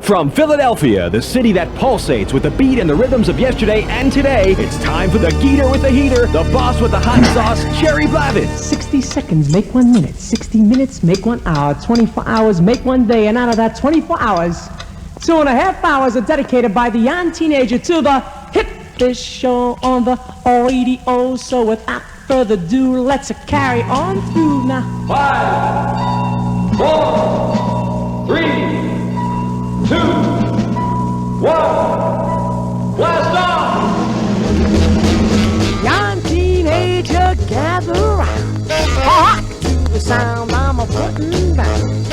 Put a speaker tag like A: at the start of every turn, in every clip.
A: From Philadelphia, the city that pulsates with the beat and the rhythms of yesterday and today, it's time for the Geator with the heater, the boss with the hot sauce, Cherry Blavin.
B: 60 seconds make 1 minute, 60 minutes make 1 hour, 24 hours make 1 day, and out of that 24 hours, 2.5 hours are dedicated by the young teenager to the Hit This Show on the radio. So without further ado, let's carry on through now.
C: 5, 4, 3, 2, 1, blast off!
B: Young teenager, gather round. Hark to the sound I'm a putting down.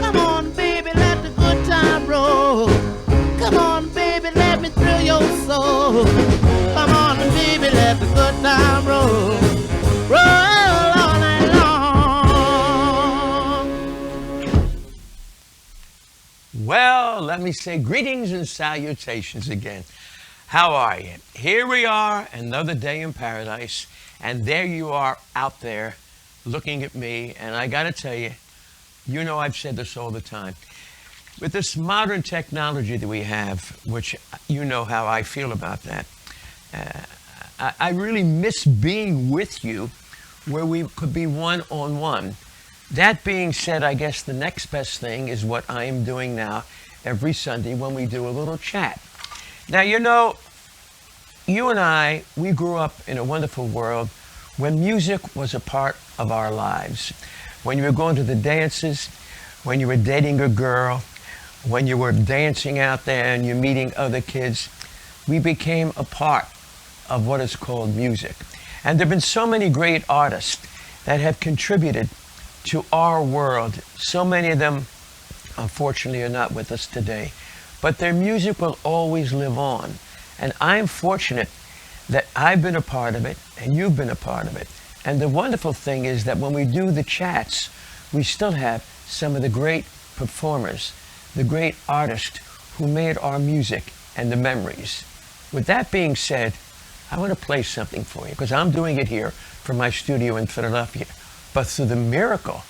D: Come on, baby, let the good time roll. Come on, baby, let me thrill your soul. Come on, baby, let the good time roll. Roll all night long.
E: Well, let me say greetings and salutations again. How are you? Here we are, another day in paradise, and there you are out there looking at me, and I gotta tell you, you know I've said this all the time. With this modern technology that we have, which you know how I feel about that, I really miss being with you where we could be one-on-one. That being said, I guess the next best thing is what I am doing now every Sunday when we do a little chat. Now, you know, you and I, we grew up in a wonderful world when music was a part of our lives. When you were going to the dances, when you were dating a girl, when you were dancing out there and you're meeting other kids, we became a part of what is called music. And there have been so many great artists that have contributed to our world. So many of them, unfortunately, are not with us today. But their music will always live on. And I'm fortunate that I've been a part of it and you've been a part of it. And the wonderful thing is that when we do the chats, we still have some of the great performers, the great artists who made our music and the memories. With that being said, I want to play something for you because I'm doing it here from my studio in Philadelphia. But through the miracle,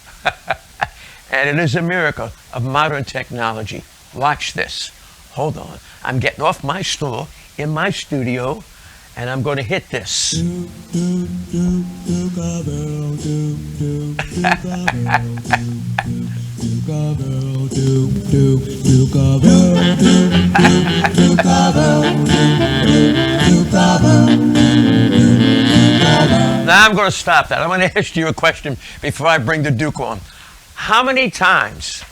E: and it is a miracle of modern technology. Watch this. Hold on. I'm getting off my stool in my studio, and I'm going to hit this. Now I'm going to stop that. I want to ask you a question before I bring the Duke on. How many times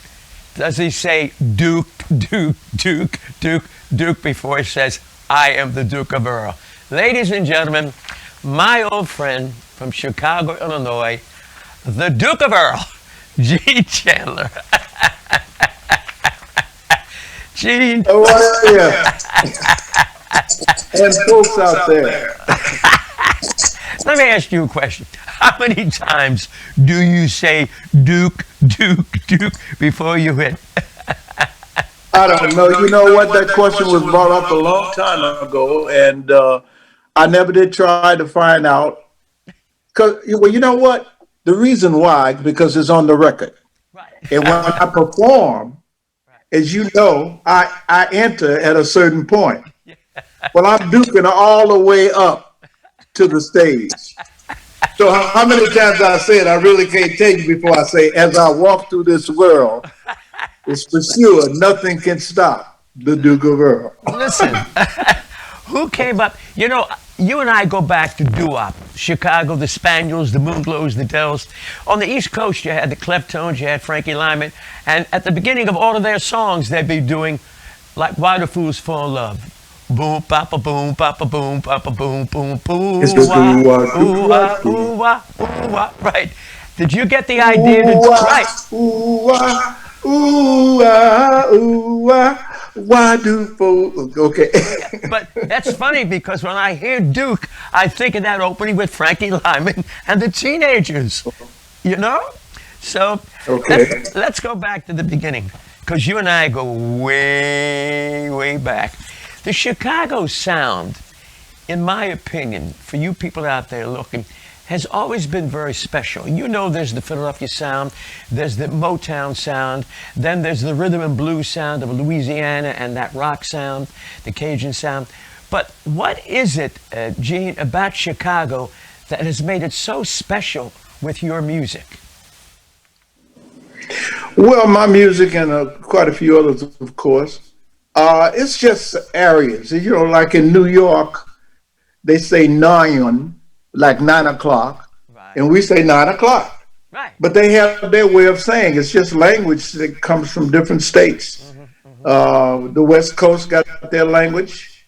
E: does he say Duke, Duke, Duke, Duke, Duke before he says, I am the Duke of Earl? Ladies and gentlemen, my old friend from Chicago, Illinois, the Duke of Earl, Gene Chandler. Gene.
F: How are you? And folks out there.
E: Let me ask you a question. How many times do you say Duke, Duke, Duke before you hit?
F: I don't know. You know what? That question was brought up a long time ago, and I never did try to find out. Well, you know what? The reason why, because it's on the record.
E: Right.
F: And when I perform, as you know, I enter at a certain point. Well, I'm duking all the way up to the stage. So how many times I said, I really can't tell you before I say, as I walk through this world, it's for sure nothing can stop the Duke of Earl.
E: Listen, who came up? You know, you and I go back to doo-wop. Chicago, the Spaniels, the Moonglows, the Dells. On the East Coast, you had the Cleftones, you had Frankie Lyman. And at the beginning of all of their songs, they'd be doing like Why Do Fools Fall in Love? Boom, papa, boom, papa, boom, papa, boom, boom, boom.
F: It's the
E: ooh-wah, ooh-wah, ooh-wah, ooh-wah. Right. Did you get the idea? Right.
F: Ooh-wah, ooh-wah, ooh-wah. Why do fools? Okay.
E: But that's funny because when I hear Duke, I think of that opening with Frankie Lyman and the Teenagers. You know? So
F: Okay.
E: let's go back to the beginning because you and I go way, way back. The Chicago sound, in my opinion, for you people out there looking, has always been very special. You know, there's the Philadelphia sound, there's the Motown sound, then there's the rhythm and blues sound of Louisiana and that rock sound, the Cajun sound. But what is it, Gene, about Chicago that has made it so special with your music?
F: Well, my music and quite a few others, of course. It's just areas. You know, like in New York, they say 9, like 9 o'clock,
E: Right.
F: and we say 9 o'clock.
E: Right.
F: But they have their way of saying. It's just language that comes from different states. The West Coast got their language.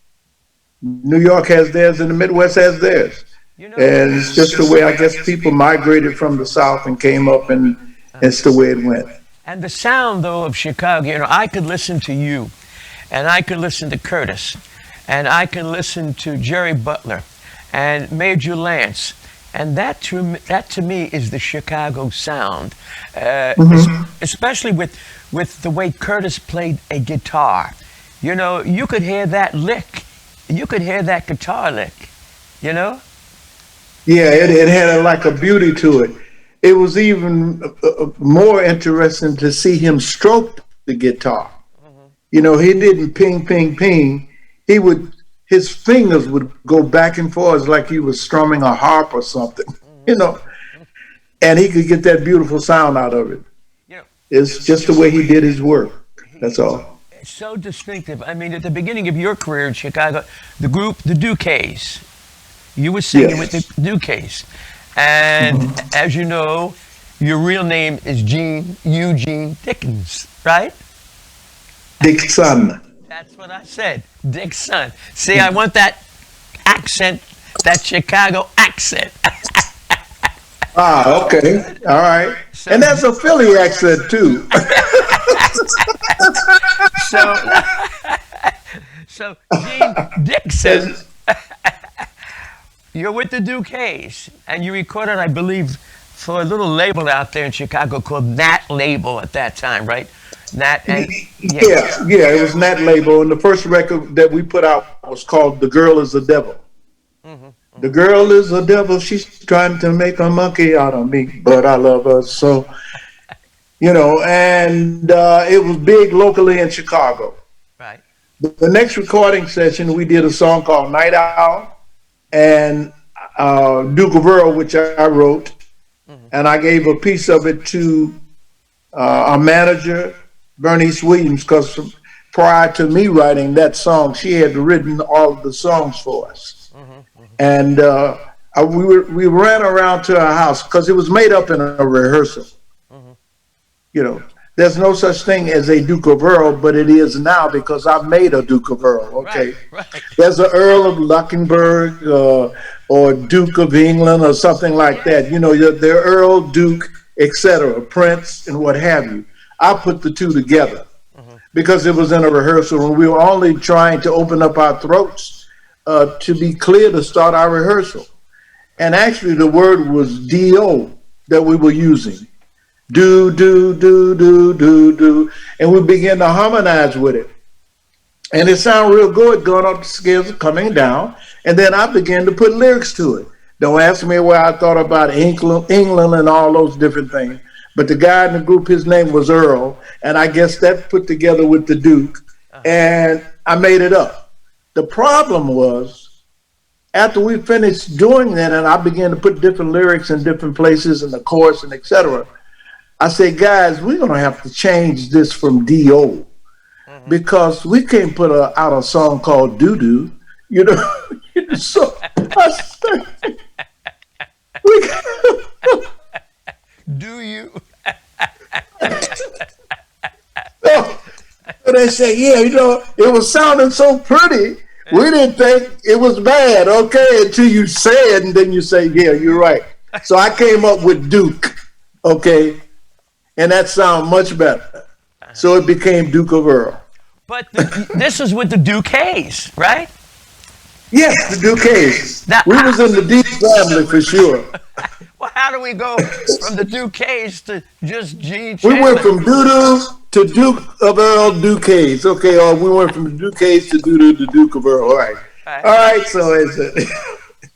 F: New York has theirs, and the Midwest has theirs.
E: You know,
F: And it's just the way I guess people migrated from the South and came up, and it's the way it went.
E: and the sound, though, of Chicago, you know, I could listen to you, and I could listen to Curtis, and I can listen to Jerry Butler, and Major Lance, and that to me is the Chicago sound, especially with the way Curtis played a guitar. You know, you could hear that lick, you could hear that guitar lick, you know?
F: Yeah, it had like a beauty to it. It was even more interesting to see him stroke the guitar. You know, he didn't ping, ping, ping. His fingers would go back and forth like he was strumming a harp or something, you know, and he could get that beautiful sound out of it.
E: You know,
F: It's just the way he did his work. That's all.
E: it's so distinctive. I mean, at the beginning of your career in Chicago, the group, the Duques, you were singing with the Duques. And as you know, your real name is Eugene Dickens, right?
F: Dixon.
E: That's what I said, Dixon. See, I want that accent, that Chicago accent.
F: Ah, okay. All right. And that's a Philly accent, too.
E: So Gene Dixon, you're with the Duques, and you recorded, I believe, for a little label out there in Chicago called Nat Label at that time, right? Nat. And,
F: Yeah, it was Nat Label, and the first record that we put out was called "The Girl Is a Devil." The girl is a devil. She's trying to make a monkey out of me, but I love her so. You know, and it was big locally in Chicago.
E: Right.
F: The next recording session, we did a song called "Night Owl," and Duke of Earl, which I wrote, and I gave a piece of it to our manager, Bernice Williams, because prior to me writing that song, she had written all of the songs for us. And we ran around to her house because it was made up in a rehearsal. You know, there's no such thing as a Duke of Earl, but it is now because I've made a Duke of Earl, okay?
E: Right.
F: There's an Earl of Luckenberg or Duke of England or something like that. You know, the Earl, Duke, etc., Prince, and what have you. I put the two together because it was in a rehearsal, and we were only trying to open up our throats to be clear to start our rehearsal. And actually, the word was D-O that we were using. Do, do, do, do, do, do. And we began to harmonize with it. And it sounded real good going up the scales, coming down. And then I began to put lyrics to it. Don't ask me where I thought about England and all those different things. But the guy in the group, his name was Earl. And I guess that put together with the Duke. And I made it up. The problem was, after we finished doing that and I began to put different lyrics in different places in the chorus and etc., I said, guys, we're going to have to change this from D.O. because we can't put out a song called Doo-Doo, you know. So I said,
E: Do you?
F: so they say, yeah, you know, it was sounding so pretty. We didn't think it was bad, okay, until you say it, and then you say, yeah, you're right. So I came up with Duke, okay. And that sounded much better. So it became Duke of Earl.
E: But this was with the Duques, right?
F: Yes, the Duques.
E: Now,
F: We was in the deep family for sure.
E: Well, how do we go from the Duques to just Gene
F: We
E: Chandler?
F: went from Doo-Doo to Duke of Earl Duques. Okay, or we went from Duques to Doo-Doo to Duke of Earl. All right. All right, so it's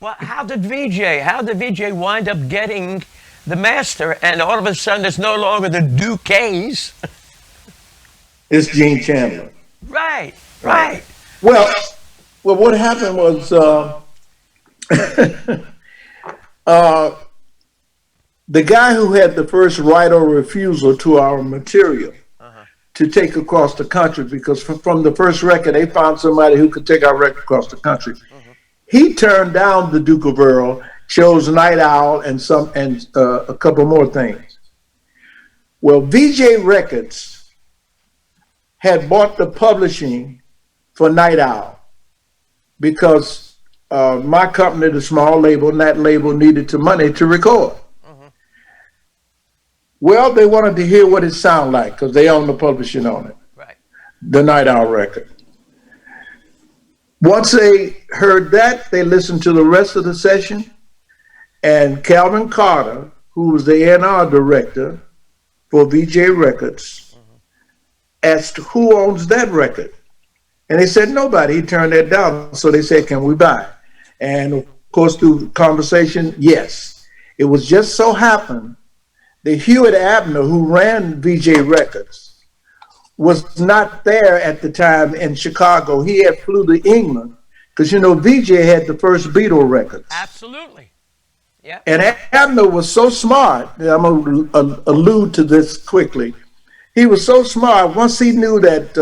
E: Well, how did VJ wind up getting the master, and all of a sudden it's no longer the Duques?
F: It's Gene Chandler.
E: Right, right.
F: Well, what happened was the guy who had the first right of refusal to our material to take across the country, because from the first record, they found somebody who could take our record across the country. He turned down the Duke of Earl, chose Night Owl and a couple more things. Well, VJ Records had bought the publishing for Night Owl because my company, the small label, and that label needed the money to record. Well, they wanted to hear what it sounded like because they own the publishing on it,
E: Right.
F: the Night Owl record. Once they heard that, they listened to the rest of the session, and Calvin Carter, who was the A&R director for VJ Records, asked who owns that record. And they said nobody. He turned that down. So they said, can we buy it? And of course, through conversation, yes. It was just so happened that Hewitt Abner, who ran VJ Records, was not there at the time in Chicago. He had flew to England because, you know, VJ had the first Beatle records.
E: Absolutely. Yeah.
F: And Abner was so smart, I'm going to allude to this quickly. He was so smart, once he knew that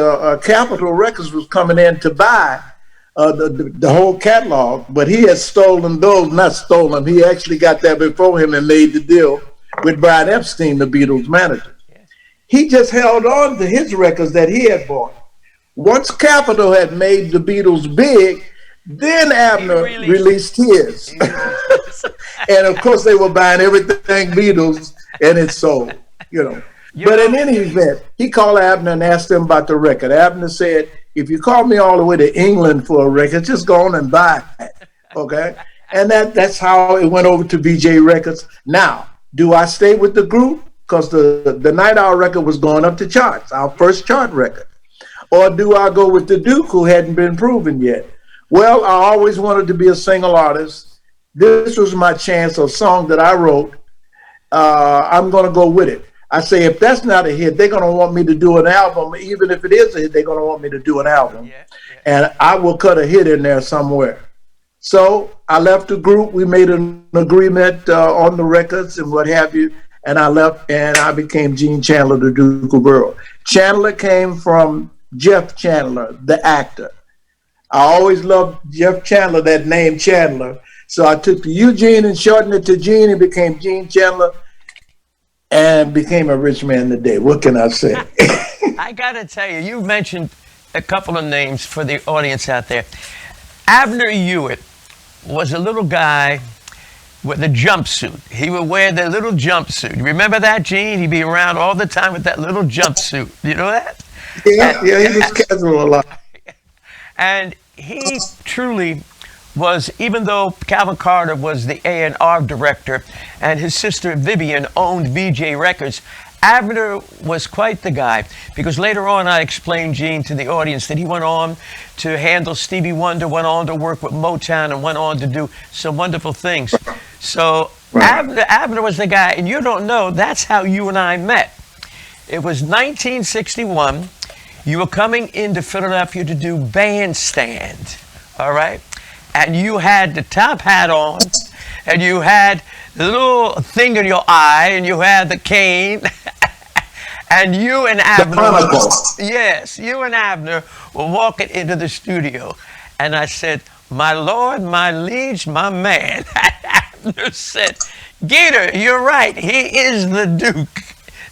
F: Capitol Records was coming in to buy the whole catalog, but he had stolen those, not stolen, he actually got that before him and made the deal with Brian Epstein, the Beatles manager. He just held on to his records that he had bought. Once Capitol had made the Beatles big, then Abner released his. And of course they were buying everything Beatles, and it sold, you know. But in any event, he called Abner and asked him about the record. Abner said, if you call me all the way to England for a record, just go on and buy it, okay? And that's how it went over to VJ Records. Now, do I stay with the group? Because the Night Owl record was going up the charts, our first chart record. Or do I go with the Duke, who hadn't been proven yet? Well, I always wanted to be a single artist. This was my chance, a song that I wrote. I'm going to go with it. I say, if that's not a hit, they're going to want me to do an album. Even if it is a hit, they're going to want me to do an album. And I will cut a hit in there somewhere. So I left the group. We made an agreement on the records and what have you. And I left and I became Gene Chandler, the Duke of Earl. Chandler came from Jeff Chandler, the actor. I always loved Jeff Chandler, that name Chandler. So I took the Eugene and shortened it to Gene and became Gene Chandler and became a rich man today. What can I say?
E: I got to tell you, you've mentioned a couple of names for the audience out there. Abner Hewitt was a little guy with a jumpsuit. He would wear the little jumpsuit. You remember that, Gene? He'd be around all the time with that little jumpsuit. You know that?
F: Yeah, he was casual a lot.
E: And he truly was, even though Calvin Carter was the A&R director and his sister Vivian owned VJ Records, Abner was quite the guy, because later on I explained, Gene, to the audience that he went on to handle Stevie Wonder, went on to work with Motown, and went on to do some wonderful things. So Abner was the guy, and you don't know, that's how you and I met. It was 1961. You were coming into Philadelphia to do Bandstand, all right? And you had the top hat on, and you had the little thing in your eye, and you had the cane, and you and Abner, you and Abner were walking into the studio. And I said, my lord, my liege, my man. Abner said, Geator, you're right, he is the Duke.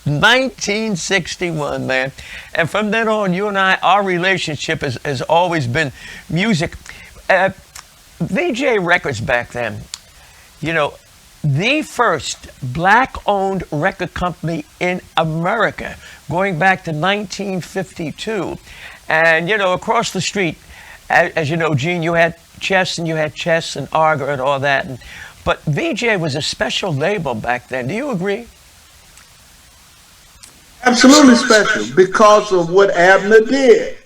E: 1961, man. And from then on, you and I, our relationship has always been music. VJ Records back then, you know, the first black-owned record company in America, going back to 1952. And, you know, across the street, as you know, Gene, you had Chess and Arger and all that. But VJ was a special label back then. Do you agree?
F: Absolutely special because of what Abner did.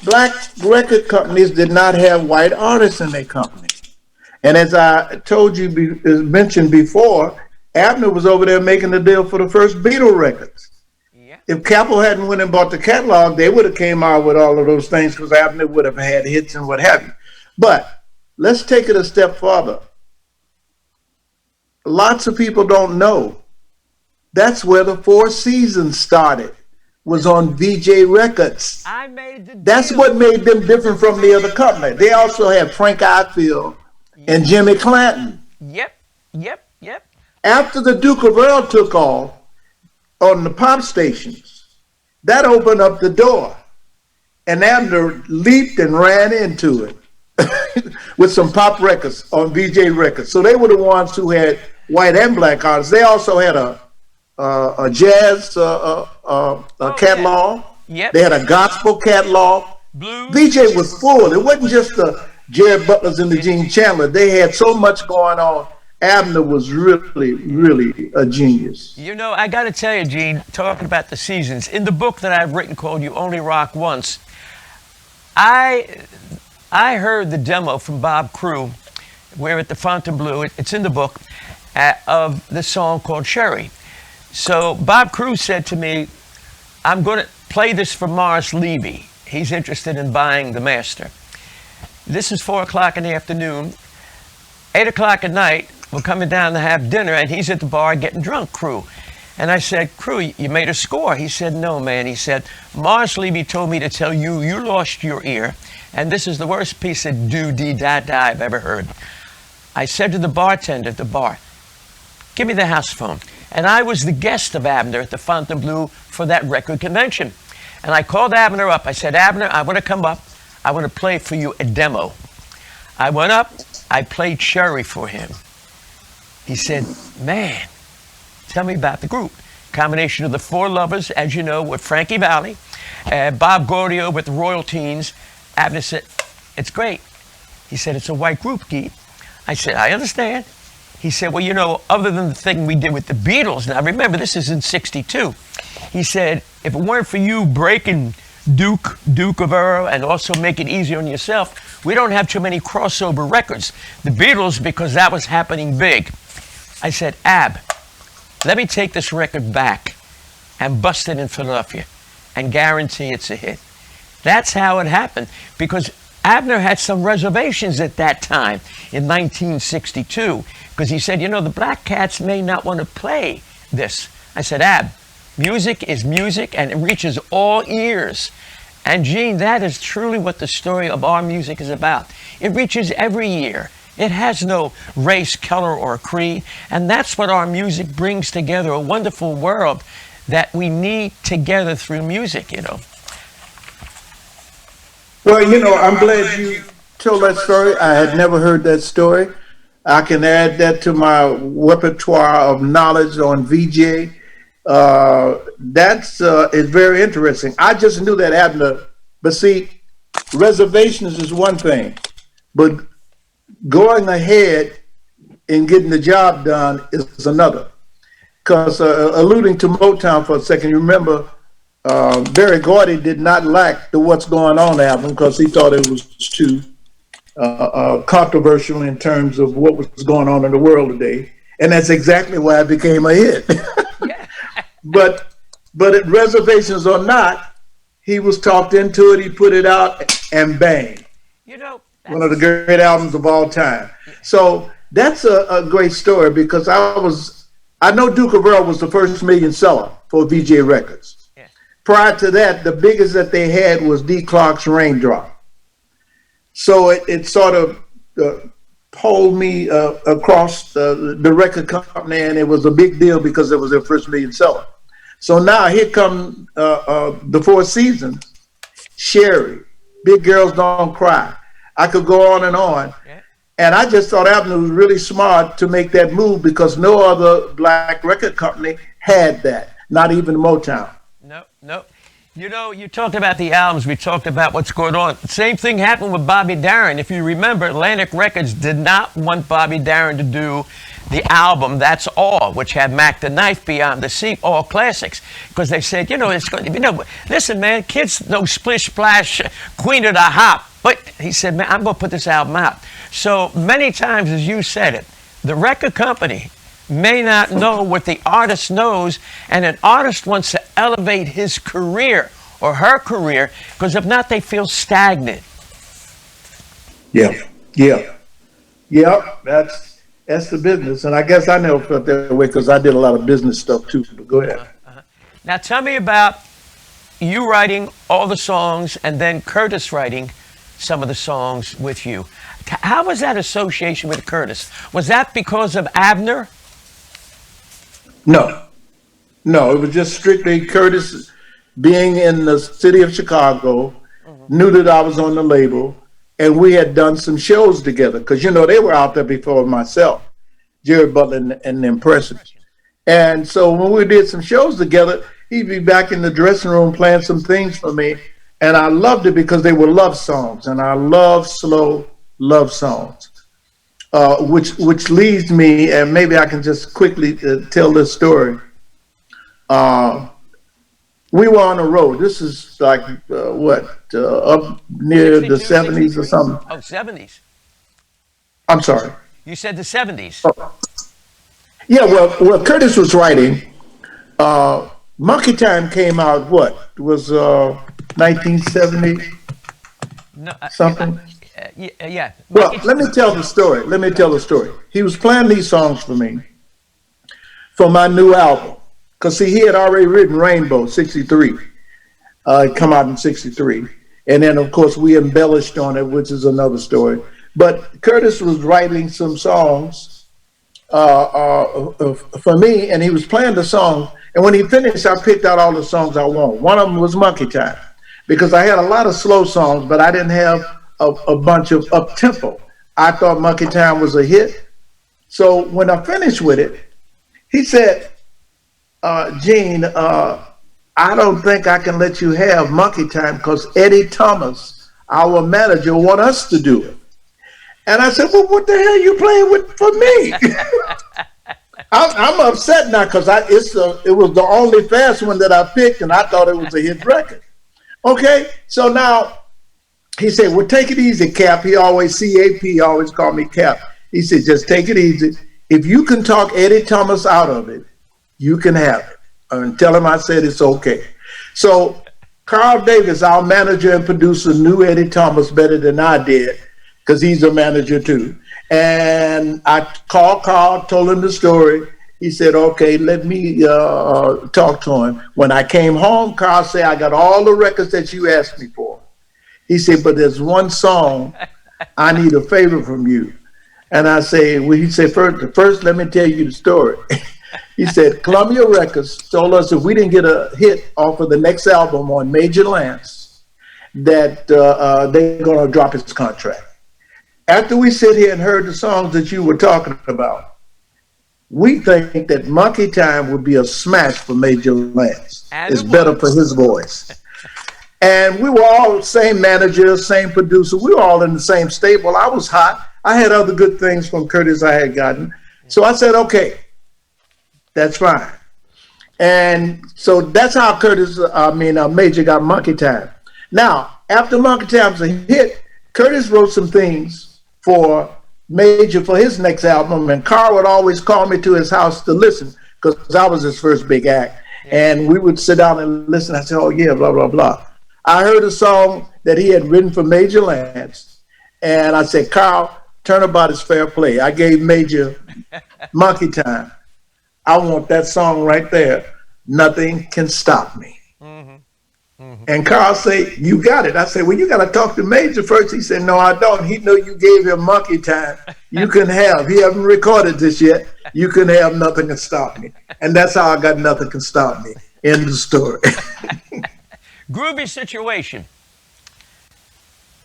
F: Black record companies did not have white artists in their company. And as I told you, mentioned before, Abner was over there making the deal for the first Beatle records.
E: Yeah.
F: If Capitol hadn't went and bought the catalog, they would have came out with all of those things because Abner would have had hits and what have you. But let's take it a step further. Lots of people don't know. That's where the Four Seasons started, was on VJ Records.
E: I made the deal.
F: That's what made them different from the other company. They also had Frank Ifield and Jimmy Clanton.
E: Yep.
F: After the Duke of Earl took off on the pop stations, that opened up the door. And Abner leaped and ran into it with some pop records on VJ Records. So they were the ones who had white and black artists. They also had a jazz catalog.
E: Yep.
F: They had a gospel catalog.
E: Blues.
F: VJ was full. It wasn't just the Jared Butlers and the Gene Chandler. They had so much going on. Abner was really a genius.
E: You know, I got to tell you, Gene, talking about the seasons, in the book that I've written called You Only Rock Once, I heard the demo from Bob Crew, where at the Fontainebleau, it's in the book, of the song called Sherry. So Bob Crew said to me, I'm going to play this for Morris Levy. He's interested in buying the master. This is 4 o'clock in the afternoon. 8 o'clock at night, we're coming down to have dinner, and he's at the bar getting drunk, Crew. And I said, Crew, you made a score. He said, no, man. He said, Morris Levy told me to tell you, you lost your ear, and this is the worst piece of do-dee-da-da I've ever heard. I said to the bartender at the bar, give me the house phone. And I was the guest of Abner at the Fontainebleau for that record convention. And I called Abner up. I said, Abner, I want to come up. I want to play for you a demo. I went up. I played Sherry for him. He said, man, tell me about the group. Combination of the Four Lovers, as you know, with Frankie Valli, Bob Gaudio with the Royal Teens. Abner said, it's great. He said, it's a white group, Geet. I said, I understand. He said, well, you know, other than the thing we did with the Beatles, now remember, this is in '62. He said, if it weren't for you breaking Duke of Earl, and also make it easier on yourself, we don't have too many crossover records. The Beatles, because that was happening big. I said, Ab, let me take this record back and bust it in Philadelphia and guarantee it's a hit. That's how it happened, because Abner had some reservations at that time in 1962, because he said, you know, the Black Cats may not want to play this. I said, Ab, music is music, and it reaches all ears. And Gene, that is truly what the story of our music is about. It reaches every ear. It has no race, color, or creed. And that's what our music brings together, a wonderful world that we need together through music, you know.
F: Well, you know, I'm glad you told that story. I had never heard that story. I can add that to my repertoire of knowledge on VJ. That's is very interesting. I just knew that Abner, but see, reservations is one thing, but going ahead and getting the job done is another. Because alluding to Motown for a second, you remember Berry Gordy did not like the What's Going On album because he thought it was too controversial in terms of what was going on in the world today, and that's exactly why it became a hit. But reservations or not, he was talked into it. He put it out, and bang!
E: You know,
F: one of the great albums of all time. So that's a great story because I know Duke of Earl was the first million seller for VJ Records.
E: Yeah.
F: Prior to that, the biggest that they had was D. Clark's Raindrop. So it sort of pulled me across the record company, and it was a big deal because it was their first million seller. So now here come the Four Seasons, Sherry, Big Girls Don't Cry. I could go on and on.
E: Yeah.
F: And I just thought Abner was really smart to make that move because no other black record company had that, not even Motown.
E: No. You know, you talked about the albums, we talked about what's going on. Same thing happened with Bobby Darin. If you remember, Atlantic Records did not want Bobby Darin to do the album That's All, which had Mac the Knife, Beyond the Sea, all classics. Because they said, listen, man, kids know Splish Splash, Queen of the Hop. But he said, man, I'm going to put this album out. So many times, as you said it, the record company may not know what the artist knows, and an artist wants to elevate his career or her career, because if not, they feel stagnant.
F: Yeah, yeah, yeah. That's the business, and I guess I never felt that way because I did a lot of business stuff too. But go ahead.
E: Now tell me about you writing all the songs and then Curtis writing some of the songs with you. How was that association with Curtis? Was that because of Abner?
F: No, no, it was just strictly Curtis being in the city of Chicago, knew that I was on the label, and we had done some shows together because, you know, they were out there before myself, Jerry Butler and the Impressives. And so when we did some shows together, he'd be back in the dressing room playing some things for me. And I loved it because they were love songs, and I love slow love songs. Which leads me, and maybe I can just quickly tell this story. We were on the road. This is like, up near the 70s or something.
E: Oh, 70s.
F: I'm sorry.
E: You said the 70s.
F: Yeah, well, Curtis was writing. Monkey Time came out, what? It was 1970
E: No,
F: something?
E: yeah.
F: Well, let me tell the story. He was playing these songs for me for my new album. Because, see, he had already written Rainbow, 63. It come out in 63. And then, of course, we embellished on it, which is another story. But Curtis was writing some songs for me, and he was playing the song. And when he finished, I picked out all the songs I want. One of them was Monkey Time, because I had a lot of slow songs, but I didn't have a bunch of up-tempo. I thought Monkey Time was a hit. So when I finished with it, he said, Gene, I don't think I can let you have Monkey Time because Eddie Thomas, our manager, want us to do it. And I said, well, what the hell are you playing with for me? I'm upset now because it was the only fast one that I picked, and I thought it was a hit record. Okay, so now he said, well, take it easy, Cap. He always, C-A-P, always called me Cap. He said, just take it easy. If you can talk Eddie Thomas out of it, you can have it. And tell him I said it's okay. So Carl Davis, our manager and producer, knew Eddie Thomas better than I did because he's a manager too. And I called Carl, told him the story. He said, okay, let me talk to him. When I came home, Carl said, I got all the records that you asked me for. He said, but there's one song I need a favor from you. And I say, well, he said, first, let me tell you the story. He said, Columbia Records told us if we didn't get a hit off of the next album on Major Lance, that they're going to drop his contract. After we sit here and heard the songs that you were talking about, we think that Monkey Time would be a smash for Major Lance. It's better for his voice. And we were all same manager, same producer. We were all in the same stable. I was hot. I had other good things from Curtis I had gotten. So I said, okay, that's fine. And so that's how Major got Monkey Time. Now, after Monkey Time's a hit, Curtis wrote some things for Major for his next album, and Carl would always call me to his house to listen because I was his first big act. And we would sit down and listen. I said, oh yeah, blah, blah, blah. I heard a song that he had written for Major Lance, and I said, Carl, turnabout is fair play. I gave Major Monkey Time. I want that song right there. Nothing can stop me. And Carl said, you got it. I said, well, you got to talk to Major first. He said, no, I don't. He knew you gave him Monkey Time. You can have. He haven't recorded this yet. You can have Nothing Can Stop Me. And that's how I got Nothing Can Stop Me. End of the story.
E: Groovy Situation.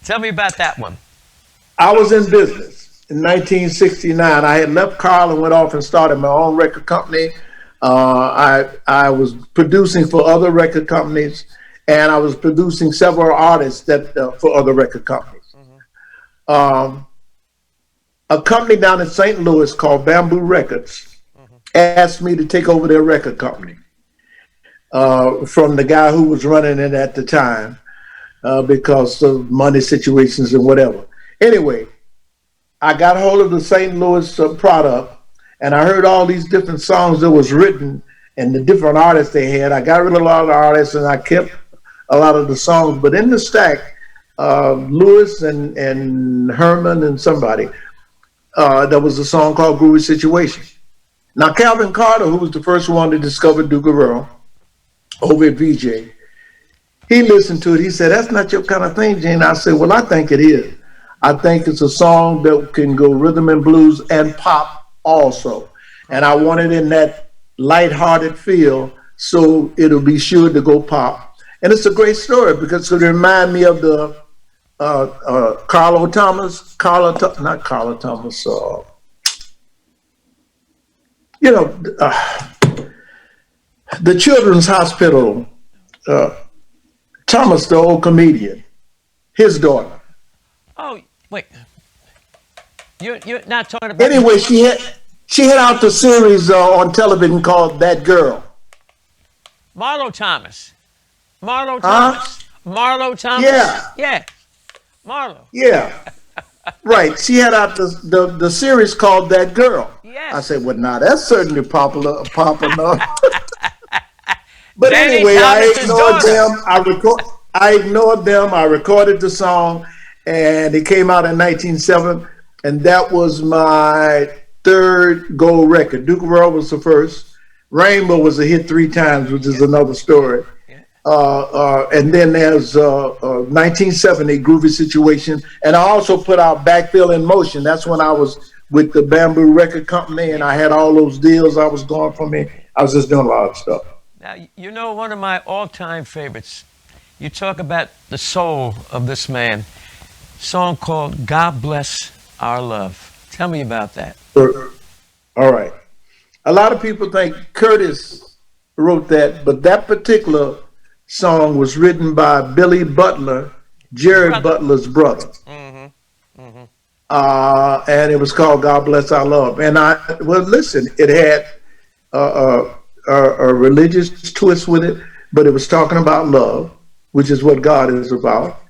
E: Tell me about that one.
F: I was in business in 1969. I had left Carl and went off and started my own record company. I was producing for other record companies, and I was producing several artists that for other record companies. A company down in St. Louis called Bamboo Records asked me to take over their record company from the guy who was running it at the time because of money situations and whatever. Anyway, I got hold of the St. Louis product, and I heard all these different songs that was written and the different artists they had. I got rid of a lot of the artists, and I kept a lot of the songs. But in the stack, Lewis and Herman and somebody, there was a song called Groovy Situation. Now, Calvin Carter, who was the first one to discover Duke of Earl over at VJ, he listened to it. He said, "That's not your kind of thing, Gene." I said, "Well, I think it is. I think it's a song that can go rhythm and blues and pop also. And I want it in that lighthearted feel, so it'll be sure to go pop." And it's a great story because it reminds me of the the Children's Hospital, Thomas, the old comedian, his daughter.
E: Oh, wait. You're not talking about...
F: Anyway, she had out the series on television called That Girl.
E: Marlo Thomas. Marlo
F: Huh?
E: Thomas. Marlo Thomas.
F: Yeah.
E: Yeah. Marlo.
F: Yeah. Right. She had out the series called That Girl.
E: Yes.
F: I said, well, now that's certainly popular. But
E: Danny
F: anyway, I
E: Thomas's
F: ignored
E: daughter.
F: them. I ignored them. I recorded the song, and it came out in 1997, and that was my third gold record. Duke of Earl was the first. Rainbow was a hit 3 times, which is another story. And then there's 1970 Groovy Situation, and I also put out Backfill in Motion. That's when I was with the Bamboo Record Company, and I had all those deals I was going for me. I was just doing a lot of stuff.
E: Now, you know, one of my all-time favorites, you talk about the soul of this man, song called God Bless Our Love. Tell me about that.
F: All right. A lot of people think Curtis wrote that, but that particular song was written by Billy Butler, Jerry Butler's brother. And it was called God Bless Our Love. And listen, it had a religious twist with it, but it was talking about love, which is what God is about.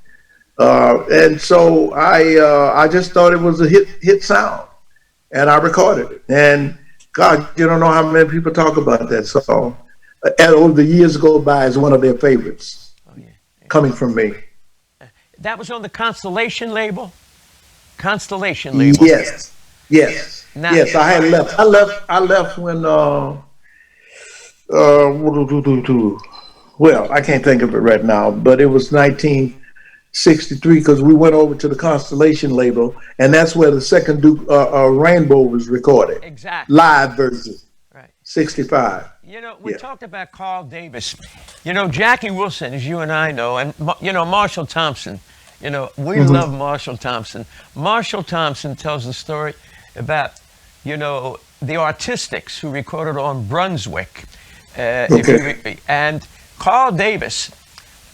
F: And so I just thought it was a hit sound, and I recorded it. And God, you don't know how many people talk about that song. And over the years go by as one of their favorites, coming from me.
E: That was on the Constellation label? Constellation label.
F: Yes.
E: Now,
F: yes, I had left. I left when well, I can't think of it right now, but it was 1963 because we went over to the Constellation label, and that's where the second Duke Rainbow was recorded.
E: Exactly.
F: Live version.
E: Right.
F: 65.
E: You know, we talked about Carl Davis. You know, Jackie Wilson, as you and I know, and, you know, Marshall Thompson. You know, we love Marshall Thompson. Marshall Thompson tells the story about, you know, the Artistics who recorded on Brunswick. And Carl Davis,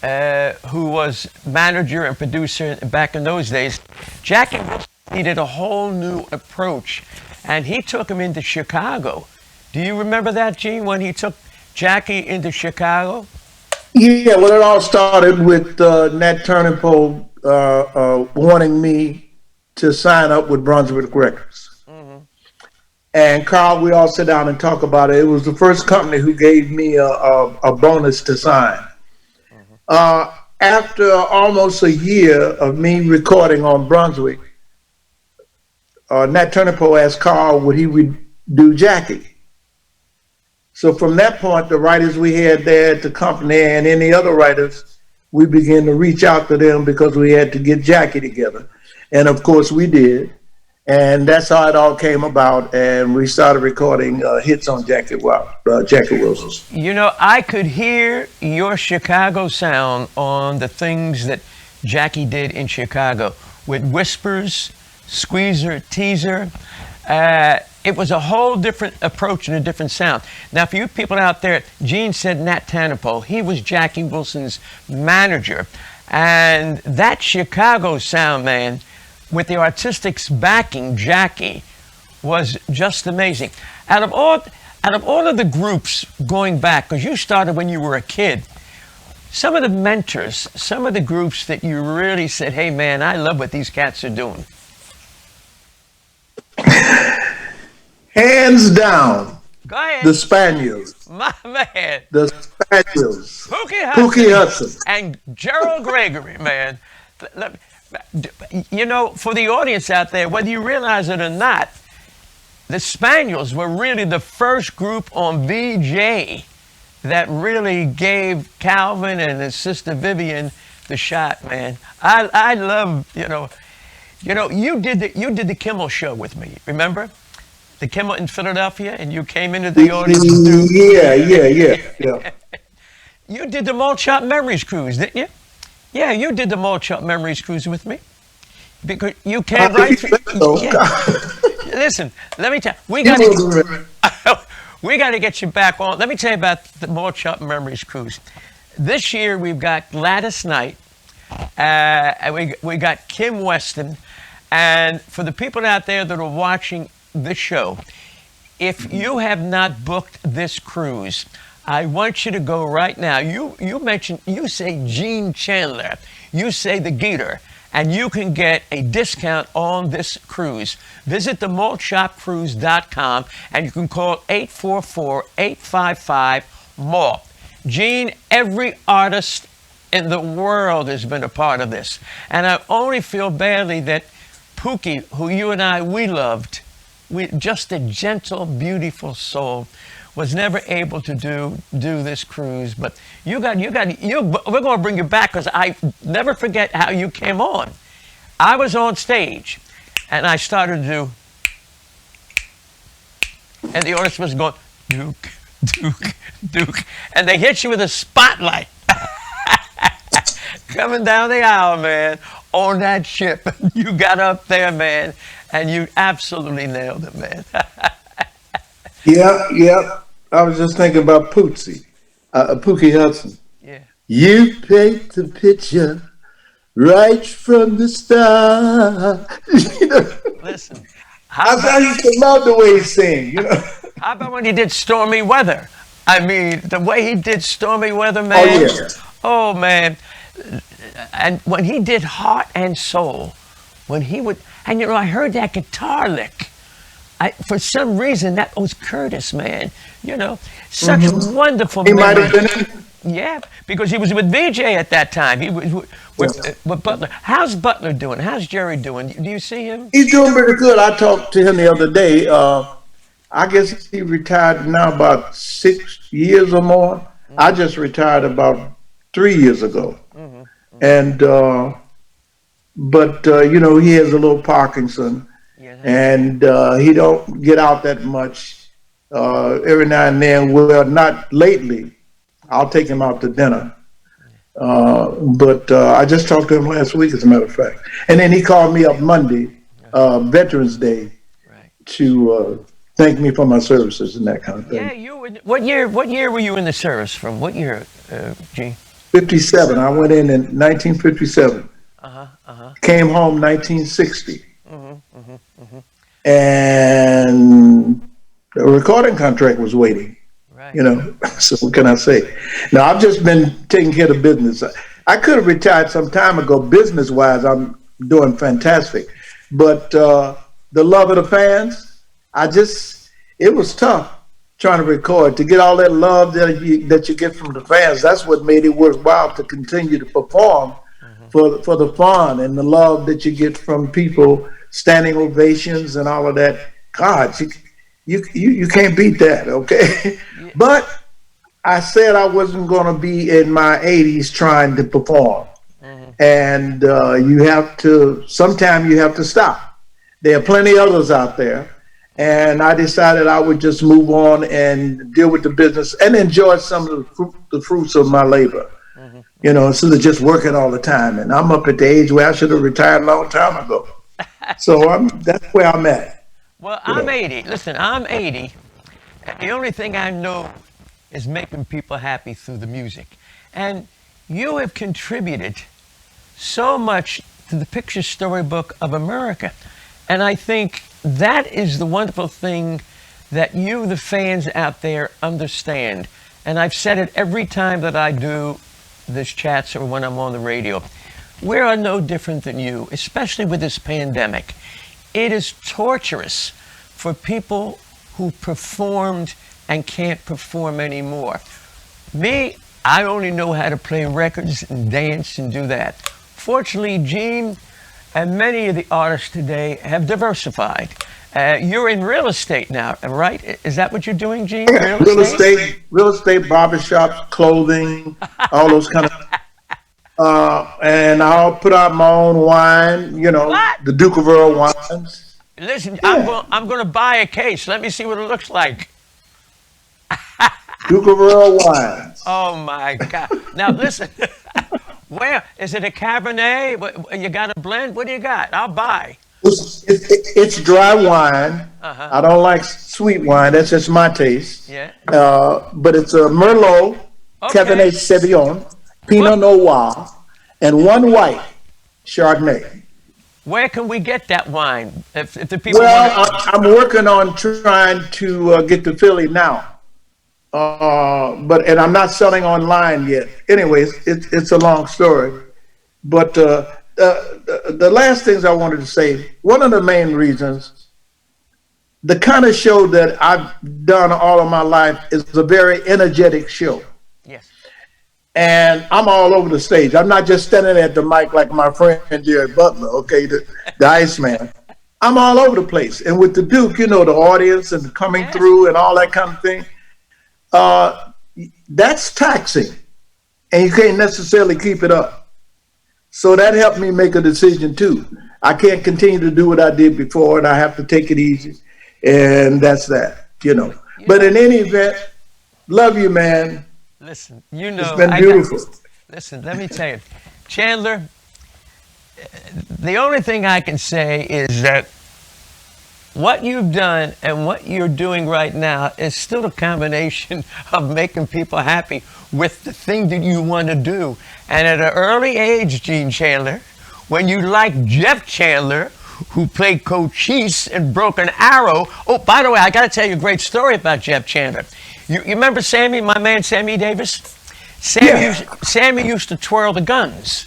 E: who was manager and producer back in those days, Jackie Wilson needed a whole new approach, and he took him into Chicago. Do you remember that, Gene, when he took Jackie into Chicago?
F: Yeah, well, it all started with Nat Turnipole wanting me to sign up with Brunswick Records. And Carl, we all sit down and talk about it. It was the first company who gave me a bonus to sign. After almost a year of me recording on Brunswick, Nat Turnipole asked Carl would he do Jackie. So from that point, the writers we had there at the company and any other writers, we began to reach out to them because we had to get Jackie together. And of course we did. And that's how it all came about. And we started recording hits on Jackie Wilson's.
E: You know, I could hear your Chicago sound on the things that Jackie did in Chicago with Whispers, Squeezer, Teaser. It was a whole different approach and a different sound. Now, for you people out there, Gene said Nat Turnipole. He was Jackie Wilson's manager. And that Chicago sound, man, with the Artistics backing Jackie, was just amazing. Out of all of the groups going back, because you started when you were a kid, some of the mentors, some of the groups that you really said, hey, man, I love what these cats are doing.
F: Hands down,
E: Go ahead.
F: the Spaniels.
E: My man.
F: The Spaniels.
E: Pookie
F: Hudson.
E: and Gerald Gregory, man. You know, for the audience out there, whether you realize it or not, the Spaniels were really the first group on VJ that really gave Calvin and his sister Vivian the shot, man. I love, you know, you did the Kimmel show with me, remember? The Kimmel in Philadelphia, and you came into the audience.
F: Yeah.
E: You did the Malt Shop Memories Cruise, didn't you? Yeah, you did the Malt Shop Memories Cruise with me. Because you came right through. Listen, let me tell you, we got to get you back on. Let me tell you about the Malt Shop Memories Cruise. This year we've got Gladys Knight, we got Kim Weston, and for the people out there that are watching this show, if you have not booked this cruise, I want you to go right now. You say Gene Chandler, you say the Geator, and you can get a discount on this cruise. Visit themaltshopcruise.com and you can call 844-855-MALT. Gene, every artist in the world has been a part of this. And I only feel badly that Pookie, who you and we loved, just a gentle, beautiful soul, was never able to do this cruise. But we're going to bring you back, because I never forget how you came on. I was on stage and I started to do, and the audience was going, Duke, Duke, Duke, and they hit you with a spotlight coming down the aisle, man, on that ship. You got up there, man, and you absolutely nailed it, man.
F: Yep. I was just thinking about Pookie Hudson.
E: Yeah.
F: You paint the picture right from the start.
E: Listen,
F: I used to love the way he sang,
E: How about when he did Stormy Weather? I mean, the way he did Stormy Weather, man.
F: Oh, yeah.
E: Oh, man. And when he did Heart and Soul, when he would, and I heard that guitar lick. For some reason, that was Curtis, man. Such wonderful.
F: He might have been.
E: Yeah, because he was with VJ at that time. He was with Butler. How's Butler doing? How's Jerry doing? Do you see him?
F: He's doing pretty good. I talked to him the other day. I guess he retired now about 6 years or more. I just retired about 3 years ago. And, but he has a little Parkinson. And he don't get out that much. Every now and then, well, not lately. I'll take him out to dinner. But I just talked to him last week, as a matter of fact. And then he called me up Monday, Veterans Day, to thank me for my services and that kind of thing.
E: Yeah, what year were you in the service from? What year, Gene?
F: 57. I went in 1957. Came home 1960. And the recording contract was waiting. Right. So what can I say? Now, I've just been taking care of business. I could have retired some time ago. Business-wise, I'm doing fantastic. But the love of the fans, it was tough trying to record. To get all that love that you get from the fans, that's what made it worthwhile to continue to perform for the fun and the love that you get from people, standing ovations and all of that. God, you can't beat that, okay? Yeah. But I said I wasn't going to be in my 80s trying to perform. And sometimes you have to stop. There are plenty others out there. And I decided I would just move on and deal with the business and enjoy some of the fruits of my labor. Instead of just working all the time. And I'm up at the age where I should have retired a long time ago. So that's where I'm at.
E: Well, I'm 80. Listen, I'm 80. And the only thing I know is making people happy through the music. And you have contributed so much to the picture storybook of America. And I think that is the wonderful thing that you, the fans out there, understand. And I've said it every time that I do this chats or when I'm on the radio. We are no different than you, especially with this pandemic. It is torturous for people who performed and can't perform anymore. Me, I only know how to play records and dance and do that. Fortunately, Gene and many of the artists today have diversified. You're in real estate now, right? Is that what you're doing, Gene?
F: Real estate, barbershops, clothing, all those kind of. And I'll put out my own wine. You know,
E: What?
F: the Duke of Earl wines.
E: Listen,
F: Yeah.
E: I'm going to buy a case. Let me see what it looks like.
F: Duke of Earl wines.
E: Oh my God! Now listen, where is it? A Cabernet? You got a blend? What do you got? I'll buy.
F: It's dry wine. I don't like sweet wine. That's just my taste.
E: Yeah.
F: But it's a Merlot,
E: Okay.
F: Cabernet Sauvignon, Pinot Noir, and one white Chardonnay.
E: Where can we get that wine? If the people
F: Well,
E: want
F: I'm working on trying to get to Philly now. And I'm not selling online yet. Anyways, it's a long story. But the last things I wanted to say, one of the main reasons, the kind of show that I've done all of my life is a very energetic show.
E: yes,
F: And I'm all over the stage. I'm not just standing at the mic like my friend Jerry Butler, okay, the Iceman. I'm all over the place. And with the Duke, you know, the audience and coming
E: Yes.
F: through and all that kind of thing, that's taxing. And you can't necessarily keep it up. So that helped me make a decision too. I can't continue to do what I did before, and I have to take it easy. And that's that, you know. But in any event, love you, man.
E: listen. You know,
F: It's been beautiful.
E: Listen, let me tell you, Chandler. The only thing I can say is that what you've done and what you're doing right now is still a combination of making people happy with the thing that you want to do. And at an early age, Gene Chandler, when you like Jeff Chandler, who played Cochise in Broken Arrow. Oh, by the way, I got to tell you a great story about Jeff Chandler. You remember Sammy, my man Sammy Davis? Sammy used to twirl the guns.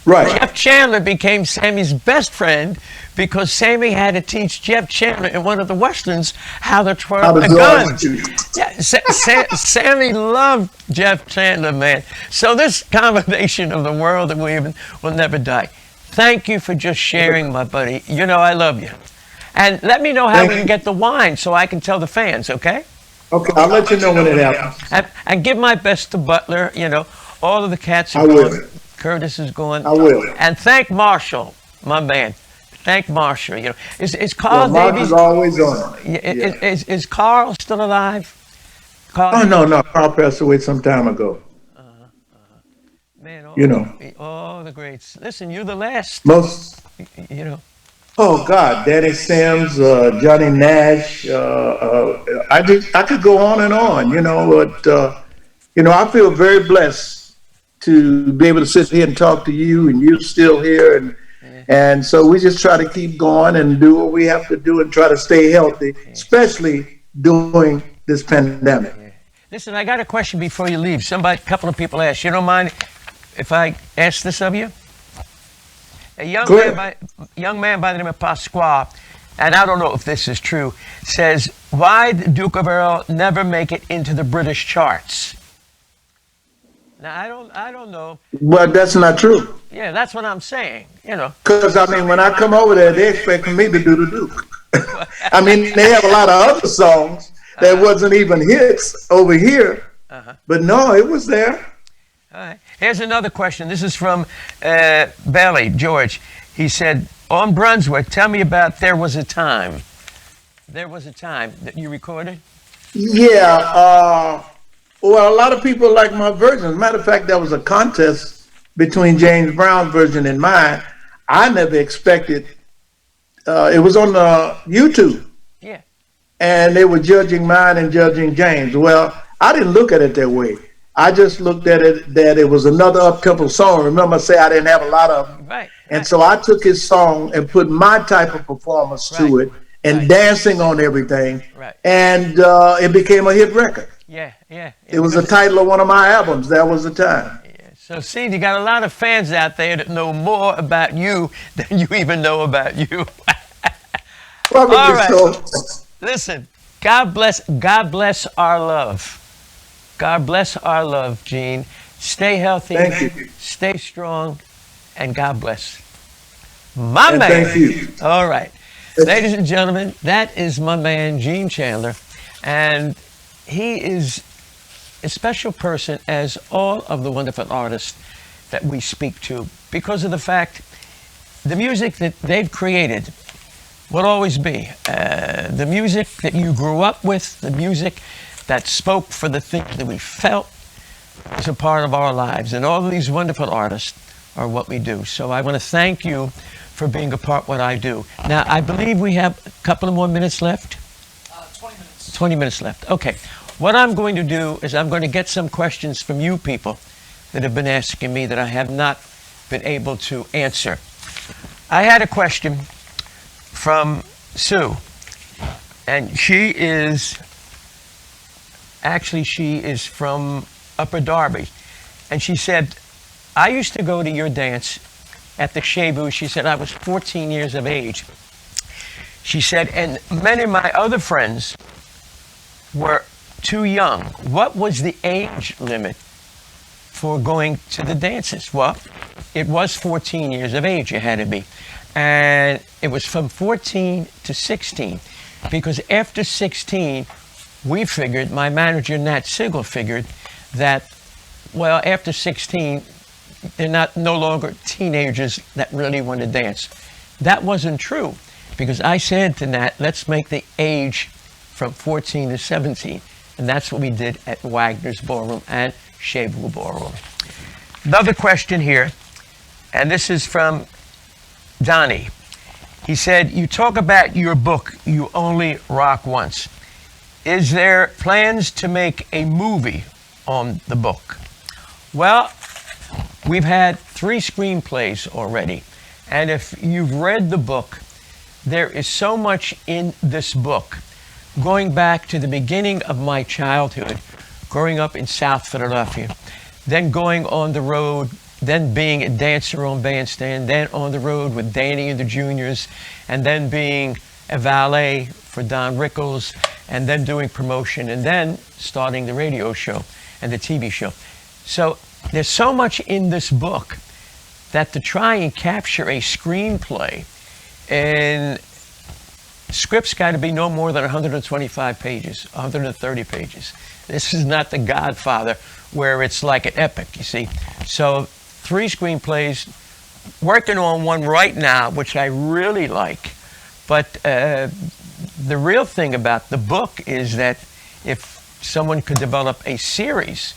F: Right.
E: Jeff Chandler became Sammy's best friend because Sammy had to teach Jeff Chandler in one of the westerns how to twirl
F: How to
E: the
F: do all
E: guns.
F: that.
E: Yeah, Sammy loved Jeff Chandler, man. So this combination of the world that we live in will never die. Thank you for just sharing, my buddy. You know I love you. And let me know how
F: Thank
E: we can
F: you.
E: get the wine so I can tell the fans, okay?
F: Okay, I'll let you know when it happens.
E: And give my best to Butler. You know, all of the cats are
F: I will.
E: going. Curtis is going.
F: I will.
E: And thank Marshall, my man. Thank Marshall. You know, is
F: Well,
E: Carl
F: Mark
E: Davies?
F: is always on.
E: Is Carl still alive? Carl
F: Oh, no, Carl passed away some time ago.
E: Man,
F: You know.
E: all the greats. Listen, you're the last.
F: Most,
E: You know,
F: oh God, Danny Sims, Johnny Nash. I could go on, you know, but, you know, I feel very blessed to be able to sit here and talk to you, and you're still here. And so we just try to keep going and do what we have to do and try to stay healthy, especially during this pandemic.
E: listen. I got a question before you leave. A couple of people asked. You don't mind if I ask this of you? A
F: Go ahead.
E: young man by the name of Pasquale, and I don't know if this is true, says, why did Duke of Earl never make it into the British charts? Now, I don't know.
F: But that's not true.
E: Yeah, that's what I'm saying, you know.
F: Because, I mean, when I come over there, they expect me to do the Duke. I mean, they have a lot of other songs that wasn't even hits over here. But no, it was there.
E: All right. Here's another question. This is from Bailey, George. He said, on Brunswick, tell me about There Was a Time. There Was a Time that you recorded?
F: Yeah. Well, a lot of people like my version. As a matter of fact, there was a contest between James Brown's version and mine. I never expected. It was on YouTube.
E: Yeah.
F: And they were judging mine and judging James. Well, I didn't look at it that way. I just looked at it that it was another up-tempo song. Remember, I say I didn't have a lot of them.
E: Right.
F: And so I took his song and put my type of performance to
E: Right.
F: it and dancing on everything.
E: Right.
F: And it became a hit record.
E: Yeah.
F: It was the title of one of my albums. There Was a Time.
E: So, see, you got a lot of fans out there that know more about you than you even know about you.
F: Probably
E: All right.
F: so.
E: Listen, God bless our love. God bless our love, Gene. Stay healthy,
F: Thank you.
E: stay strong, and God bless. My
F: And
E: man.
F: thank you.
E: All right. Ladies and gentlemen, that is my man, Gene Chandler. And he is a special person, as all of the wonderful artists that we speak to, because of the fact the music that they've created will always be. The music that you grew up with, the music that spoke for the things that we felt, is a part of our lives. And all of these wonderful artists are what we do. So I want to thank you for being a part of what I do. Now, I believe we have a couple of more minutes left.
G: 20 minutes.
E: 20 minutes left. Okay. What I'm going to do is I'm going to get some questions from you people that have been asking me that I have not been able to answer. I had a question from Sue, and she is from Upper Darby, and she said, I used to go to your dance at the Shabu. She said, I was 14 years of age. She said, and many of my other friends were too young. What was the age limit for going to the dances? Well, it was 14 years of age you had to be. And it was from 14 to 16. Because after 16, we figured, my manager Nat Sigel figured that, well, after 16, they're no longer teenagers that really want to dance. That wasn't true, because I said to Nat, let's make the age from 14 to 17. And that's what we did at Wagner's Ballroom and Shabu Ballroom. Another question here, and this is from Donnie. He said, you talk about your book, You Only Rock Once. Is there plans to make a movie on the book? Well, we've had 3 screenplays already. And if you've read the book, there is so much in this book, going back to the beginning of my childhood, growing up in South Philadelphia, then going on the road, then being a dancer on Bandstand, then on the road with Danny and the Juniors, and then being a valet for Don Rickles, and then doing promotion, and then starting the radio show and the TV show. So there's so much in this book that to try and capture a screenplay, and script's got to be no more than 125 pages, 130 pages. This is not The Godfather, where it's like an epic, you see. So 3 screenplays, working on one right now, which I really like. But the real thing about the book is that if someone could develop a series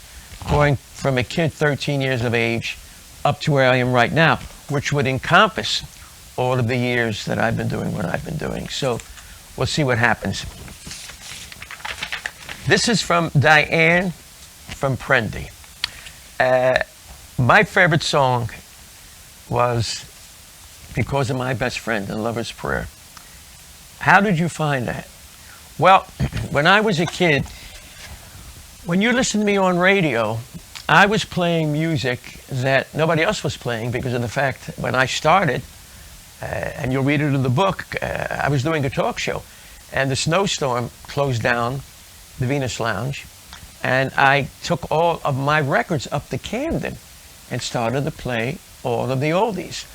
E: going from a kid 13 years of age up to where I am right now, which would encompass all of the years that I've been doing what I've been doing. So we'll see what happens. This is from Diane from Prendy. My favorite song was Because of My Best Friend and Lover's Prayer. How did you find that? Well, when I was a kid, when you listened to me on radio, I was playing music that nobody else was playing because of the fact that when I started, and you'll read it in the book, I was doing a talk show, and the snowstorm closed down the Venus Lounge, and I took all of my records up to Camden and started to play all of the oldies.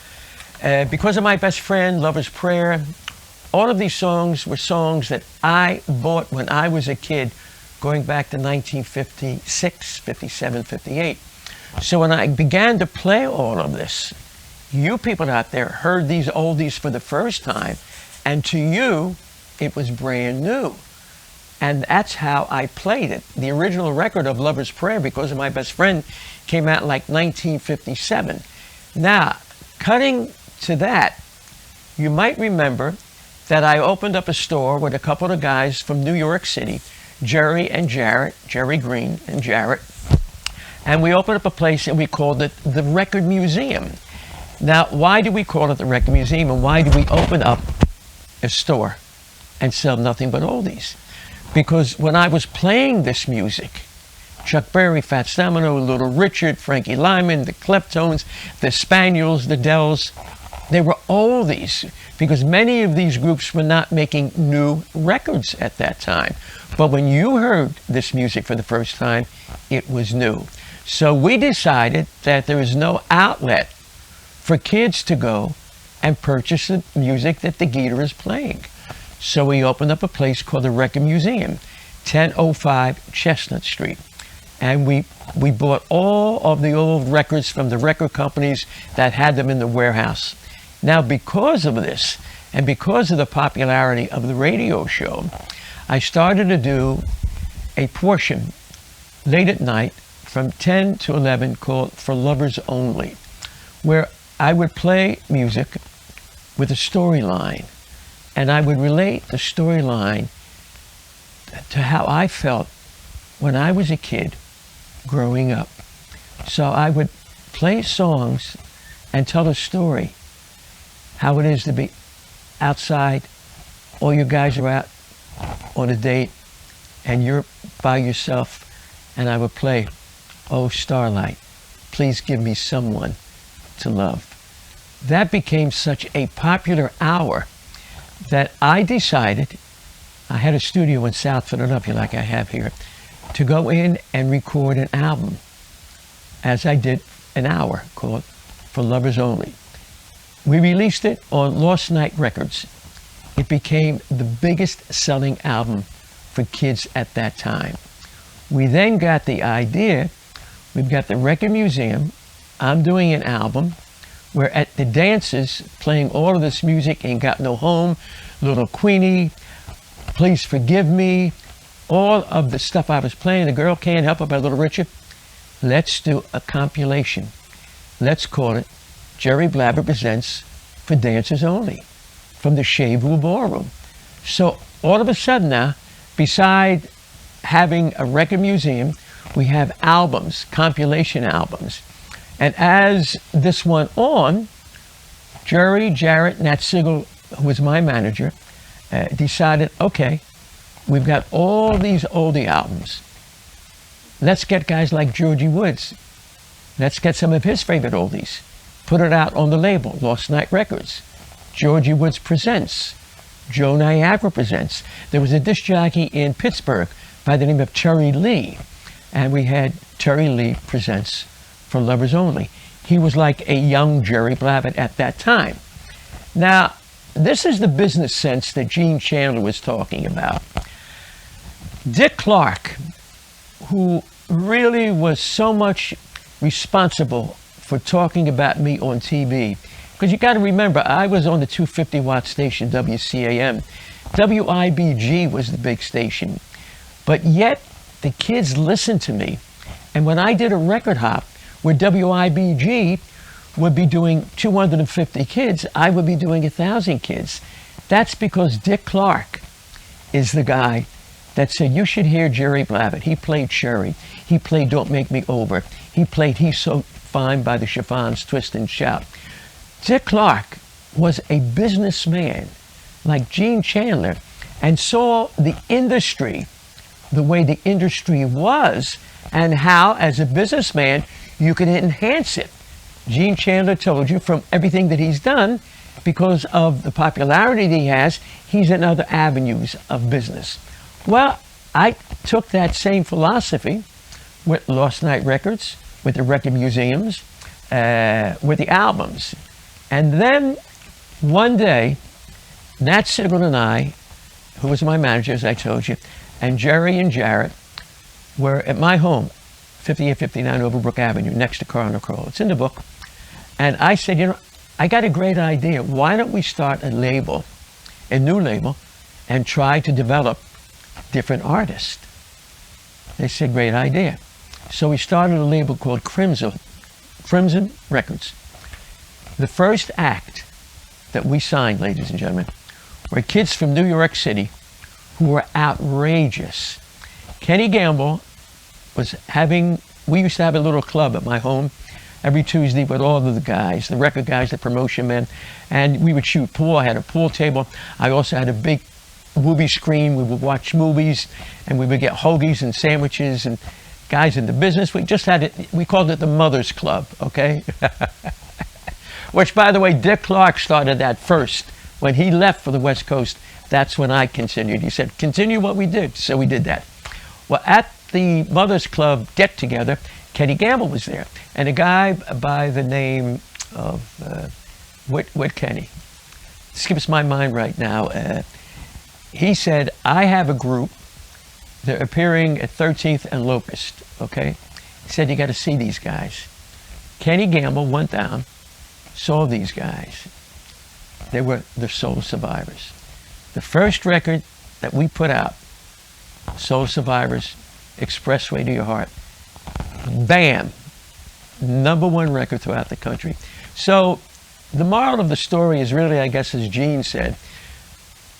E: Because of My Best Friend, Lover's Prayer, all of these songs were songs that I bought when I was a kid, going back to 1956, 57, 58. So when I began to play all of this, you people out there heard these oldies for the first time, and to you, it was brand new. And that's how I played it. The original record of Lover's Prayer, Because of My Best Friend, came out like 1957. Now, cutting to that, you might remember that I opened up a store with a couple of guys from New York City, Jerry and Jarrett, Jerry Green and Jarrett. And we opened up a place and we called it the Record Museum. Now, why do we call it the Record Museum, and why do we open up a store and sell nothing but oldies? Because when I was playing this music, Chuck Berry, Fats Domino, Little Richard, Frankie Lyman, the Kleptones, the Spaniels, the Dells, They were oldies because many of these groups were not making new records at that time. But when you heard this music for the first time, it was new. So we decided that there is no outlet for kids to go and purchase the music that the Geator is playing. So we opened up a place called the Record Museum, 1005 Chestnut Street. And we bought all of the old records from the record companies that had them in the warehouse. Now, because of this, and because of the popularity of the radio show, I started to do a portion late at night from 10 to 11 called For Lovers Only, where I would play music with a storyline, and I would relate the storyline to how I felt when I was a kid growing up. So I would play songs and tell a story, how it is to be outside, all you guys are out on a date, and you're by yourself, and I would play, "Oh Starlight, please give me someone to love." That became such a popular hour that I decided, I had a studio in South Philadelphia like I have here, to go in and record an album, as I did an hour called For Lovers Only. We released it on Lost Night Records. It became the biggest selling album for kids at that time. We then got the idea, we've got the Record Museum, I'm doing an album, we're at the dances playing all of this music, Ain't Got No Home, Little Queenie, Please Forgive Me, all of the stuff I was playing, The Girl Can't Help It by Little Richard. Let's do a compilation. Let's call it Jerry Blabber Presents For Dancers Only, from the Shavu Ballroom. So all of a sudden now, beside having a record museum, we have albums, compilation albums. And as this went on, Jerry, Jarrett, Nat Sigel, who was my manager, decided, okay, we've got all these oldie albums. Let's get guys like Georgie Woods. Let's get some of his favorite oldies. Put it out on the label, Lost Night Records. Georgie Woods Presents. Joe Niagara Presents. There was a disc jockey in Pittsburgh by the name of Terry Lee. And we had Terry Lee Presents For Lovers Only. He was like a young Jerry Blavat at that time. Now, this is the business sense that Gene Chandler was talking about. Dick Clark, who really was so much responsible for talking about me on TV, because you got to remember, I was on the 250-watt station, WCAM. WIBG was the big station. But yet, the kids listened to me. And when I did a record hop where WIBG would be doing 250 kids, I would be doing 1,000 kids. That's because Dick Clark is the guy that said, you should hear Jerry Blavat. He played Sherry. He played Don't Make Me Over. He played He's So Fine by the Chiffons, Twist and Shout. Dick Clark was a businessman like Gene Chandler and saw the industry the way the industry was and how, as a businessman, you could enhance it. Gene Chandler told you from everything that he's done, because of the popularity that he has, he's in other avenues of business. Well, I took that same philosophy with Lost Night Records, with the record museums, with the albums. And then one day, Nat Sigel and I, who was my manager, as I told you, and Jerry and Jarrett were at my home, 5859 Overbrook Avenue, next to Cardinal Kroll. It's in the book. And I said, you know, I got a great idea. Why don't we start a label, a new label, and try to develop different artists? They said, great idea. So we started a label called Crimson Records. The first act that we signed, ladies and gentlemen, were kids from New York City who were outrageous. Kenny Gamble was having, we used to have a little club at my home every Tuesday with all of the guys, the record guys, the promotion men, and we would shoot pool. I had a pool table. I also had a big movie screen. We would watch movies, and we would get hoagies and sandwiches, and guys in the business. We just had it, we called it the Mother's Club, okay? Which, by the way, Dick Clark started that first. When he left for the West Coast, that's when I continued. He said, continue what we did. So we did that. Well, at the Mothers Club get-together, Kenny Gamble was there. And a guy by the name of, what Kenny? Skips my mind right now. He said, I have a group. They're appearing at 13th and Locust, okay? He said, you got to see these guys. Kenny Gamble went down, saw these guys. They were the Soul Survivors. The first record that we put out, Soul Survivors, Expressway to Your Heart, bam, #1 record throughout the country. So the moral of the story is really, I guess, as Gene said,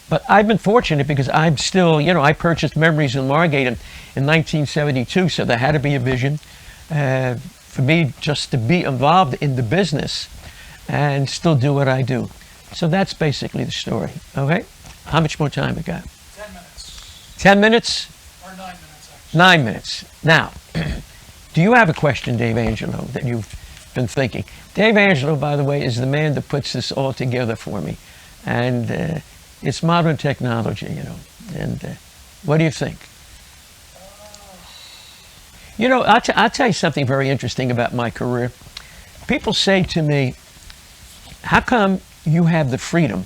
E: but I've been fortunate because I'm still, I purchased Memories in Margate in 1972, so there had to be a vision for me just to be involved in the business and still do what I do. So that's basically the story, okay? How much more time we got?
G: 10 minutes.
E: 10 minutes?
G: Or 9 minutes, actually.
E: 9 minutes. Now, do you have a question, Dave Angelo, that you've been thinking? Dave Angelo, by the way, is the man that puts this all together for me. And it's modern technology, And what do you think? I'll tell you something very interesting about my career. People say to me, how come you have the freedom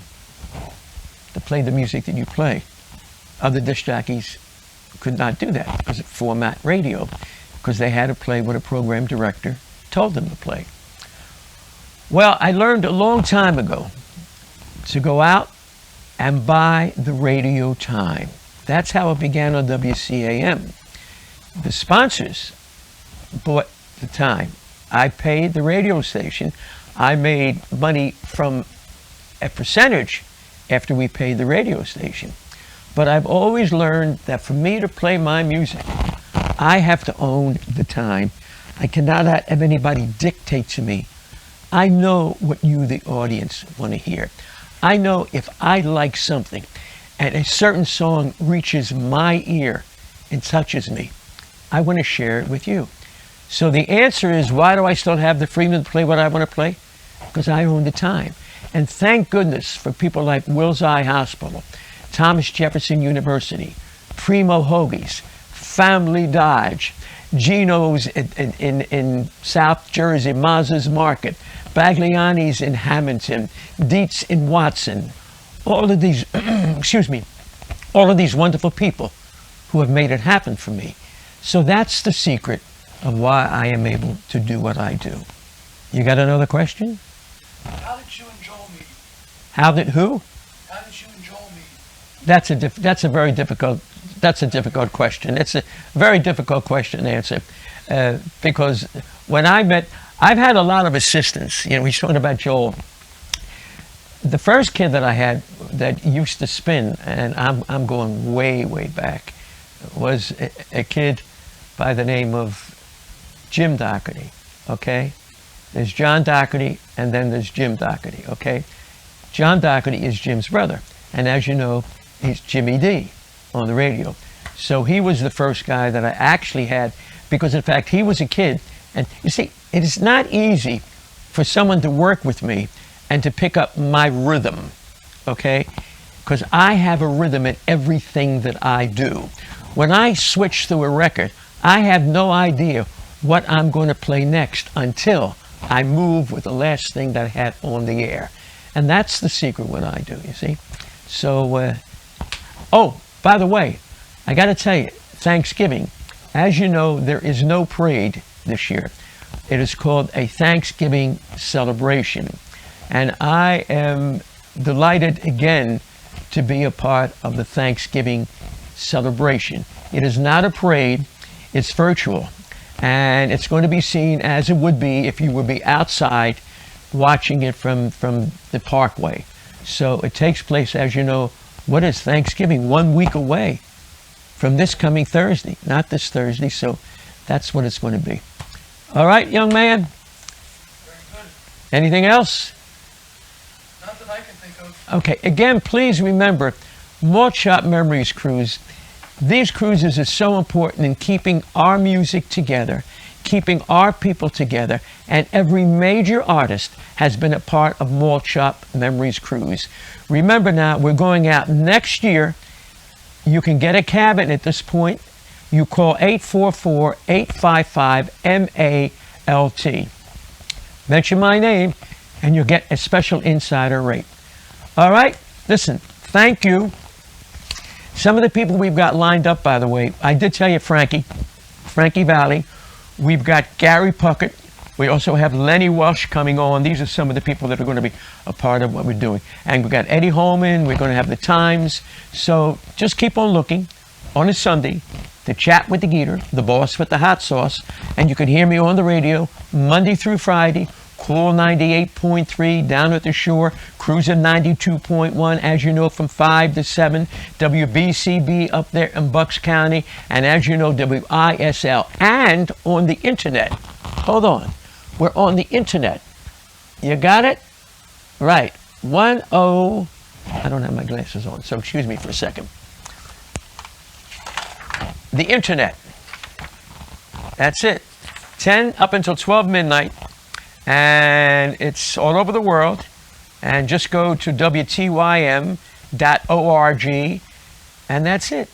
E: to play the music that you play? Other disc jockeys could not do that because of format radio, because they had to play what a program director told them to play. Well, I learned a long time ago to go out and buy the radio time. That's how it began on WCAM. The sponsors bought the time. I paid the radio station. I made money from a percentage after we paid the radio station. But I've always learned that for me to play my music, I have to own the time. I cannot have anybody dictate to me. I know what you, the audience, want to hear. I know if I like something and a certain song reaches my ear and touches me, I want to share it with you. So the answer is, why do I still have the freedom to play what I want to play? Because I own the time. And thank goodness for people like Wills Eye Hospital, Thomas Jefferson University, Primo Hoagies, Family Dodge, Geno's in South Jersey, Maz's Market, Bagliani's in Hamilton, Dietz in Watson. All of these, all of these wonderful people who have made it happen for me. So that's the secret of why I am able to do what I do. You got another question?
G: How did you and Joel meet?
E: How did who?
G: How did you and Joel meet?
E: That's a very difficult question. It's a very difficult question to answer because when I met, I've had a lot of assistants. He's talking about Joel. The first kid that I had that used to spin, and I'm going way, way back, was a kid by the name of Jim Doherty, okay? There's John Doherty, and then there's Jim Doherty, okay? John Doherty is Jim's brother, and as you know, he's Jimmy D on the radio. So he was the first guy that I actually had, because in fact, he was a kid. And you see, it is not easy for someone to work with me and to pick up my rhythm, okay? Because I have a rhythm in everything that I do. When I switch through a record, I have no idea what I'm going to play next until I move with the last thing that I had on the air. And that's the secret what I do, you see? So, oh, by the way, I got to tell you, Thanksgiving, as you know, there is no parade this year. It is called a Thanksgiving celebration. And I am delighted again to be a part of the Thanksgiving celebration. It is not a parade, it's virtual. And it's going to be seen as it would be if you would be outside watching it from the parkway. So it takes place, as you know, what is Thanksgiving? 1 week away from this coming Thursday, not this Thursday. So that's what it's going to be. All right, young man?
G: Very good.
E: Anything else?
G: Not that I can think of.
E: Okay, again, please remember, Malt Shop Memories Cruise. These cruises are so important in keeping our music together, keeping our people together, and every major artist has been a part of Malt Shop Memories Cruise. Remember now, we're going out next year. You can get a cabin at this point. You call 844-855-MALT. Mention my name, and you'll get a special insider rate. All right? Listen, thank you. Some of the people we've got lined up, by the way, I did tell you Frankie Valli. We've got Gary Puckett. We also have Lenny Welsh coming on. These are some of the people that are going to be a part of what we're doing. And we've got Eddie Holman. We're going to have the Times. So just keep on looking on a Sunday to chat with the Geator, the boss with the hot sauce. And you can hear me on the radio Monday through Friday. Cool 98.3 down at the shore, cruising 92.1, as you know, from 5 to 7, WBCB up there in Bucks County, and as you know, WISL, and on the internet. Hold on, we're on the internet. You got it? Right, I don't have my glasses on, so excuse me for a second. The internet, that's it, 10 up until 12 midnight. And it's all over the world. And just go to WTYM.org, and that's it.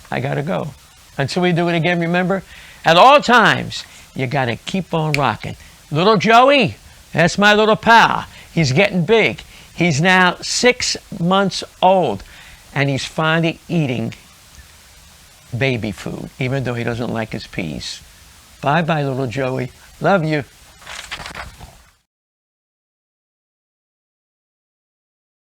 E: I gotta go. Until we do it again, remember, at all times, you gotta keep on rocking. Little Joey, that's my little pal. He's getting big. He's now 6 months old, and he's finally eating baby food, even though he doesn't like his peas. Bye-bye, little Joey. Love you.